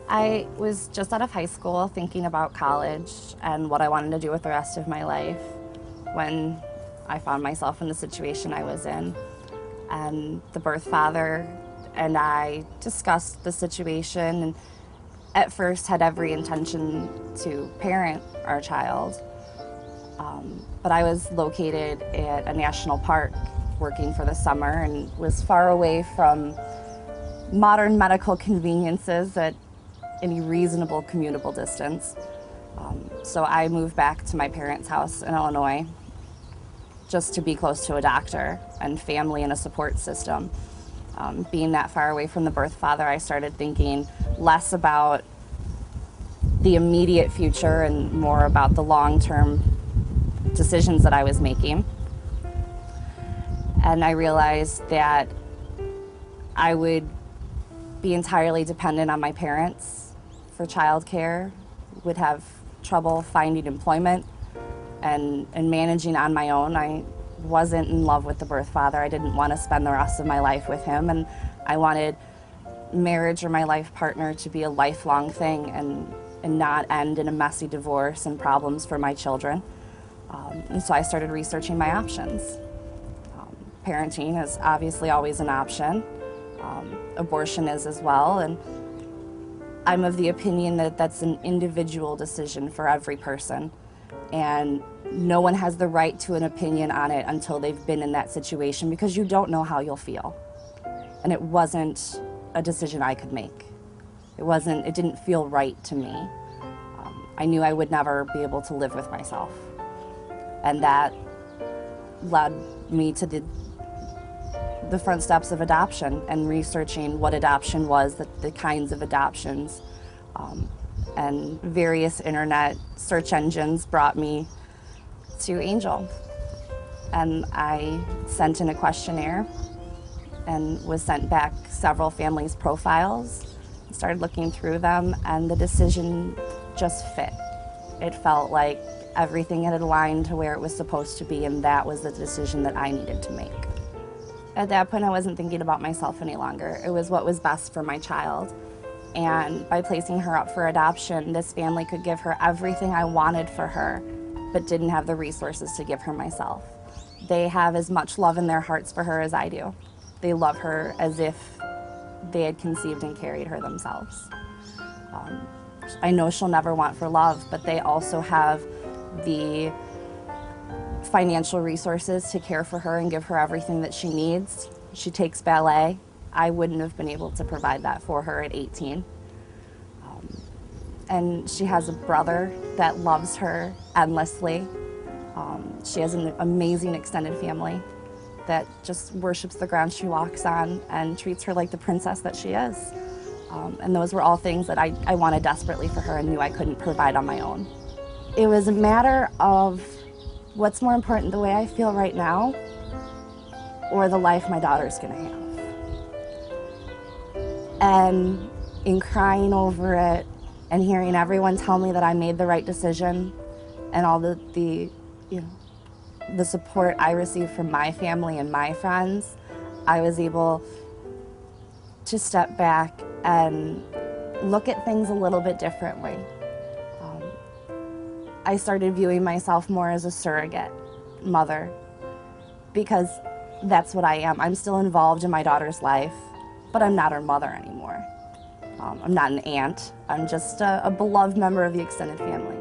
I was just out of high school thinking about college and what I wanted to do with the rest of my life when I found myself in the situation I was in. And the birth father and I discussed the situation and at first had every intention to parent our child. But I was located at a national park working for the summer and was far away from modern medical conveniences at any reasonable commutable distance. So I moved back to my parents' house in Illinois just to be close to a doctor and family and a support system. Being that far away from the birth father, I started thinking less about the immediate future and more about the long-term decisions that I was making. And I realized that I would be entirely dependent on my parents for childcare, would have trouble finding employment and managing on my own. I wasn't in love with the birth father. I didn't want to spend the rest of my life with him, and I wanted marriage or my life partner to be a lifelong thing and not end in a messy divorce and problems for my children. And so I started researching my options. Parenting is obviously always an option. Abortion is as well, and I'm of the opinion that that's an individual decision for every person, and no one has the right to an opinion on it until they've been in that situation, because you don't know how you'll feel. And it wasn't a decision I could make. It didn't feel right to me. I knew I would never be able to live with myself, and that led me to the front steps of adoption and researching what adoption was, the kinds of adoptions, and various internet search engines brought me to Angel. And I sent in a questionnaire and was sent back several families' profiles, started looking through them, and the decision just fit. It felt like everything had aligned to where it was supposed to be, and that was the decision that I needed to make. At that point, I wasn't thinking about myself any longer. It was what was best for my child. And by placing her up for adoption, this family could give her everything I wanted for her, but didn't have the resources to give her myself. They have as much love in their hearts for her as I do. They love her as if they had conceived and carried her themselves. I know she'll never want for love, but they also have the financial resources to care for her and give her everything that she needs. She takes ballet. I wouldn't have been able to provide that for her at 18. And she has a brother that loves her endlessly. She has an amazing extended family that just worships the ground she walks on and treats her like the princess that she is. And those were all things that I wanted desperately for her and knew I couldn't provide on my own. It was a matter of what's more important, the way I feel right now or the life my daughter's gonna have. And in crying over it and hearing everyone tell me that I made the right decision and all the support I received from my family and my friends, I was able to step back and look at things a little bit differently. I started viewing myself more as a surrogate mother, because that's what I am. I'm still involved in my daughter's life, but I'm not her mother anymore. I'm not an aunt. I'm just a beloved member of the extended family.